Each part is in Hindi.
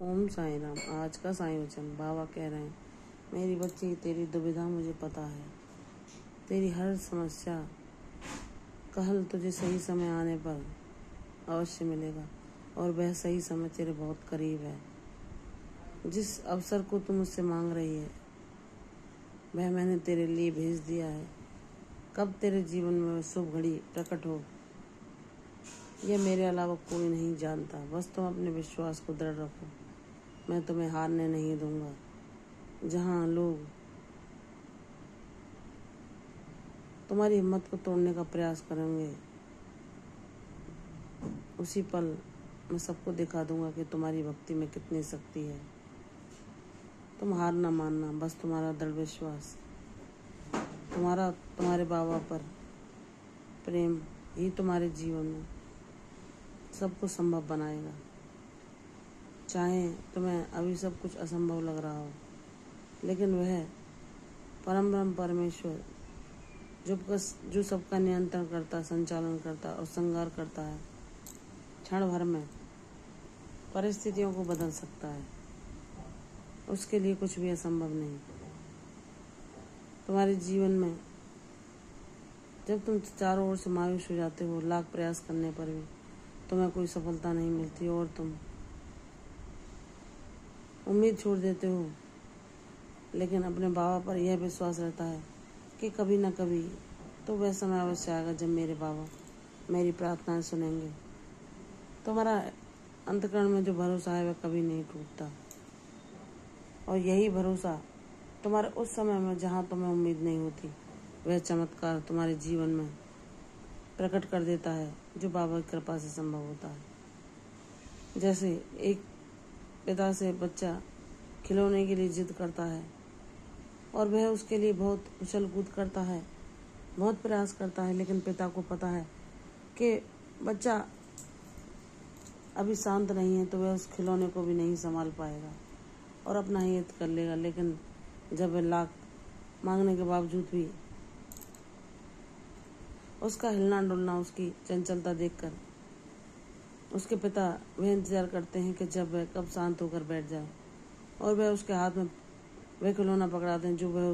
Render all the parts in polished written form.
ओम साईं राम। आज का साईं वचन बाबा कह रहे हैं, मेरी बच्ची तेरी दुविधा मुझे पता है। तेरी हर समस्या का हल तुझे सही समय आने पर अवश्य मिलेगा और वह सही समय तेरे बहुत करीब है। जिस अवसर को तू मुझसे मांग रही है वह मैंने तेरे लिए भेज दिया है। कब तेरे जीवन में वह शुभ घड़ी प्रकट हो यह मेरे अलावा कोई नहीं जानता। बस तुम अपने विश्वास को दृढ़ रखो, मैं तुम्हें हारने नहीं दूंगा। जहाँ लोग तुम्हारी हिम्मत को तोड़ने का प्रयास करेंगे उसी पल मैं सबको दिखा दूंगा कि तुम्हारी भक्ति में कितनी शक्ति है। तुम हार ना मानना, बस तुम्हारा दृढ़ विश्वास, तुम्हारे बाबा पर प्रेम ही तुम्हारे जीवन में सब कुछ संभव बनाएगा। चाहे तुम्हें अभी सब कुछ असंभव लग रहा हो, लेकिन वह परम ब्रह्म परमेश्वर जो सबका नियंत्रण करता, संचालन करता और संहार करता है, क्षण भर में परिस्थितियों को बदल सकता है। उसके लिए कुछ भी असंभव नहीं। तुम्हारे जीवन में जब तुम चारों ओर से मायूस हो जाते हो, लाख प्रयास करने पर भी तुम्हें कोई सफलता नहीं मिलती और तुम उम्मीद छोड़ देते हो, लेकिन अपने बाबा पर यह विश्वास रहता है कि कभी न कभी तो वह समय अवश्य आएगा जब मेरे बाबा मेरी प्रार्थनाएं सुनेंगे। तुम्हारा अंतःकरण में जो भरोसा है वह कभी नहीं टूटता और यही भरोसा तुम्हारे उस समय में जहाँ तुम्हें उम्मीद नहीं होती वह चमत्कार तुम्हारे जीवन में प्रकट कर देता है जो बाबा की कृपा से संभव होता है। जैसे एक पिता से बच्चा खिलौने के लिए जिद करता है और वह उसके लिए बहुत उछल कूद करता है, बहुत प्रयास करता है, लेकिन पिता को पता है कि बच्चा अभी शांत नहीं है तो वह उस खिलौने को भी नहीं संभाल पाएगा और अपना ही हित कर लेगा। लेकिन जब वह लाख मांगने के बावजूद भी उसका हिलना डुलना, उसकी चंचलता देखकर उसके पिता वह इंतजार करते हैं कि जब वह कब शांत होकर बैठ जाए और वह उसके हाथ में वह खिलौना पकड़ाते हैं जो वह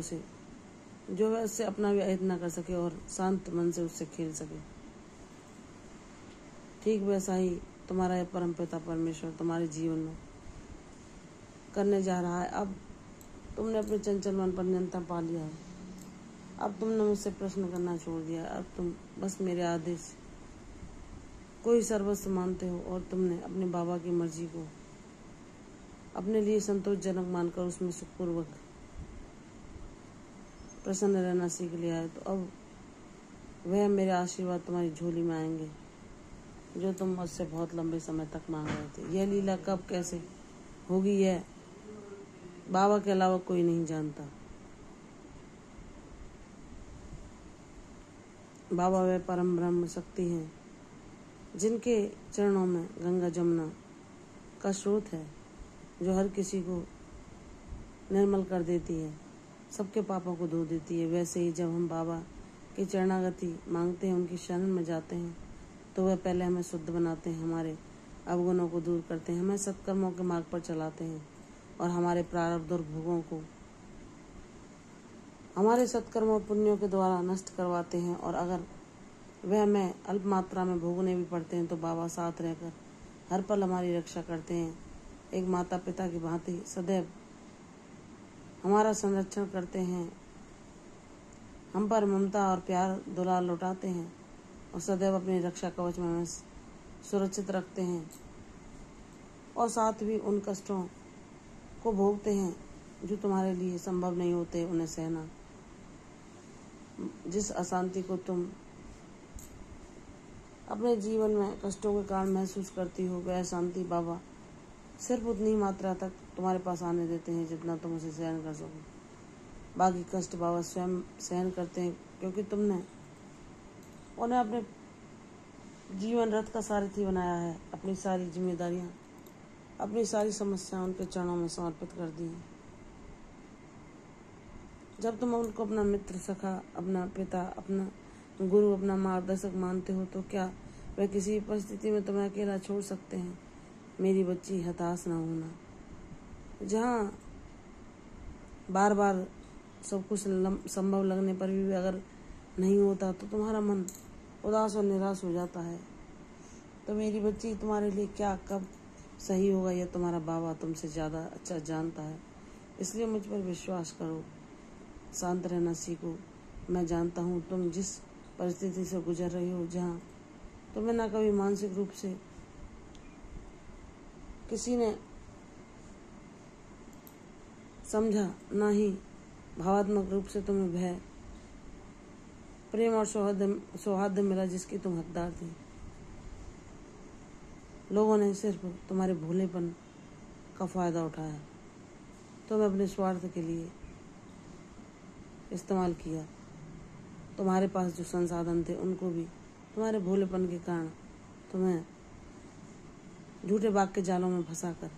उससे अपना भी अहित न कर सके और शांत मन से उससे खेल सके। ठीक वैसा ही तुम्हारा यह परम पिता परमेश्वर तुम्हारे जीवन में करने जा रहा है। अब तुमने अपने चंचल मन पर नियंत्रण पा लिया है। अब तुमने मुझसे प्रश्न करना छोड़ दिया। अब तुम बस मेरे आदेश को ही सर्वस्व मानते हो और तुमने अपने बाबा की मर्जी को अपने लिए संतोषजनक मानकर उसमें सुखपूर्वक प्रसन्न रहना सीख लिया है। तो अब वह मेरे आशीर्वाद तुम्हारी झोली में आएंगे जो तुम मुझसे बहुत लंबे समय तक मांग रहे थे। यह लीला कब कैसे होगी यह बाबा के अलावा कोई नहीं जानता। बाबा वे परम ब्रह्म शक्ति हैं जिनके चरणों में गंगा जमुना का स्रोत है जो हर किसी को निर्मल कर देती है, सबके पापों को धो देती है। वैसे ही जब हम बाबा की चरणागति मांगते हैं, उनकी शरण में जाते हैं, तो वह पहले हमें शुद्ध बनाते हैं, हमारे अवगुणों को दूर करते हैं, हमें सत्कर्मों के मार्ग पर चलाते हैं और हमारे प्रारब्ध और भोगों को हमारे सत्कर्मों पुण्यों के द्वारा नष्ट करवाते हैं। और अगर वह हमें अल्प मात्रा में भोगने भी पड़ते हैं तो बाबा साथ रहकर हर पल हमारी रक्षा करते हैं। एक माता पिता की भांति सदैव हमारा संरक्षण करते हैं, हम पर ममता और प्यार दुलार लौटाते हैं और सदैव अपनी रक्षा कवच में हमें सुरक्षित रखते हैं और साथ भी उन कष्टों को भोगते हैं जो तुम्हारे लिए संभव नहीं होते उन्हें सहना। जिस अशांति को तुम अपने जीवन में कष्टों के कारण महसूस करती हो वह शांति बाबा सिर्फ उतनी मात्रा तक तुम्हारे पास आने देते हैं जितना तुम उसे सहन कर सको। बाकी कष्ट बाबा स्वयं सहन करते हैं क्योंकि तुमने उन्हें अपने जीवन रथ का सारथी बनाया है। अपनी सारी जिम्मेदारियां, अपनी सारी समस्याएं उनके चरणों में समर्पित कर दी हैं। जब तुम उनको अपना मित्र, सखा, अपना पिता, अपना गुरु, अपना मार्गदर्शक मानते हो तो क्या वह किसी परिस्थिति में तुम्हें अकेला छोड़ सकते हैं? मेरी बच्ची, हताश न होना। जहाँ बार बार सब कुछ संभव लगने पर भी अगर नहीं होता तो तुम्हारा मन उदास और निराश हो जाता है। तो मेरी बच्ची, तुम्हारे लिए क्या कब सही होगा यह तुम्हारा बाबा तुमसे ज़्यादा अच्छा जानता है। इसलिए मुझ पर विश्वास करो, शांत रहना सीखो। मैं जानता हूँ तुम जिस परिस्थिति से गुजर रही हो, जहाँ तुम्हें ना कभी मानसिक रूप से किसी ने समझा, ना ही भावात्मक रूप से तुम्हें भय, प्रेम और सौहार्द मिला जिसकी तुम हकदार थी। लोगों ने सिर्फ तुम्हारे भोलेपन का फायदा उठाया, तुम्हें अपने स्वार्थ के लिए इस्तेमाल किया। तुम्हारे पास जो संसाधन थे उनको भी तुम्हारे भोलेपन के कारण तुम्हें झूठे बाग के जालों में फंसाकर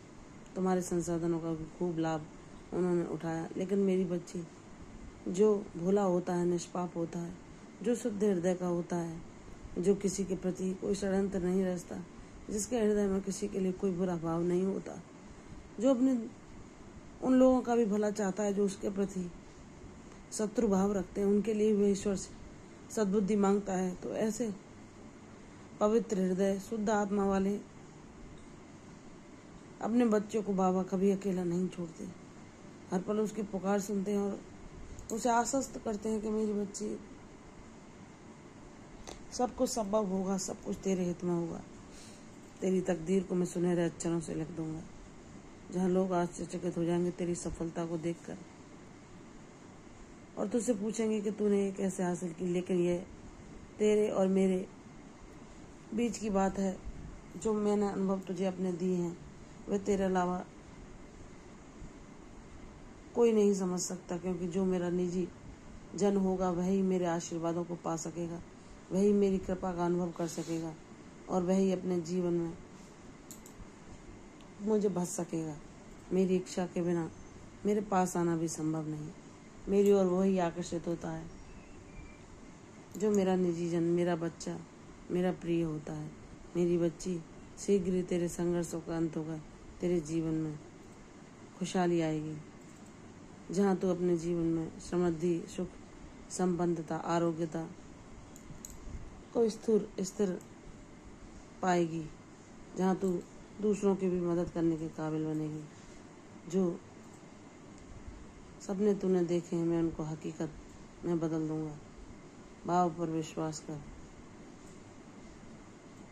तुम्हारे संसाधनों का भी खूब लाभ उन्होंने उठाया। लेकिन मेरी बच्ची, जो भोला होता है, निष्पाप होता है, जो शुद्ध हृदय का होता है, जो किसी के प्रति कोई षड्यंत्र नहीं रचता, जिसके हृदय में किसी के लिए कोई बुरा भाव नहीं होता, जो अपने उन लोगों का भी भला चाहता है जो उसके प्रति शत्रु भाव रखते हैं, उनके लिए वह ईश्वर से सद्बुद्धि मांगता है, तो ऐसे पवित्र हृदय शुद्ध आत्मा वाले अपने बच्चों को बाबा कभी अकेला नहीं छोड़ते। हर पल उसकी पुकार सुनते हैं और उसे आश्वस्त करते हैं कि मेरी बच्ची, सब कुछ संभव होगा, सब कुछ तेरे हित में होगा। तेरी तकदीर को मैं सुनहरे अक्षरों से लिख दूंगा, जहाँ लोग आश्चर्यचकित हो जाएंगे तेरी सफलता को देखकर और तुझसे पूछेंगे कि तूने ये कैसे हासिल की। लेकिन ये तेरे और मेरे बीच की बात है। जो मैंने अनुभव तुझे अपने दिए हैं वह तेरे अलावा कोई नहीं समझ सकता, क्योंकि जो मेरा निजी जन होगा वही मेरे आशीर्वादों को पा सकेगा, वही मेरी कृपा का अनुभव कर सकेगा और वही अपने जीवन में मुझे भज सकेगा। मेरी इच्छा के बिना मेरे पास आना भी संभव नहीं। मेरी ओर वही आकर्षित होता है जो मेरा निजी जन, मेरा बच्चा, मेरा प्रिय होता है। मेरी बच्ची, शीघ्र ही तेरे संघर्षों का अंत होगा, तेरे जीवन में खुशहाली आएगी, जहाँ तू अपने जीवन में समृद्धि, सुख, संपन्नता, आरोग्यता को स्थिर पाएगी, जहाँ तू दूसरों की भी मदद करने के काबिल बनेगी। जो सपने तूने देखे हैं मैं उनको हकीकत में बदल दूंगा। बाबा पर विश्वास कर,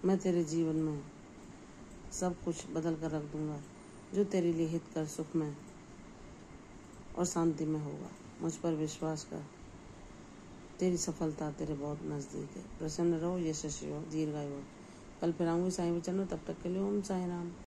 मैं तेरे जीवन में सब कुछ बदल कर रख दूंगा जो तेरे लिए हितकर, सुखमय और शांति में होगा। मुझ पर विश्वास कर, तेरी सफलता तेरे बहुत नज़दीक है। प्रसन्न रहो, यशस्वी हो, दीर्घायु हो। कल फिर आऊँगी साईं वचन में, तब तक के लिए ओम साईं राम।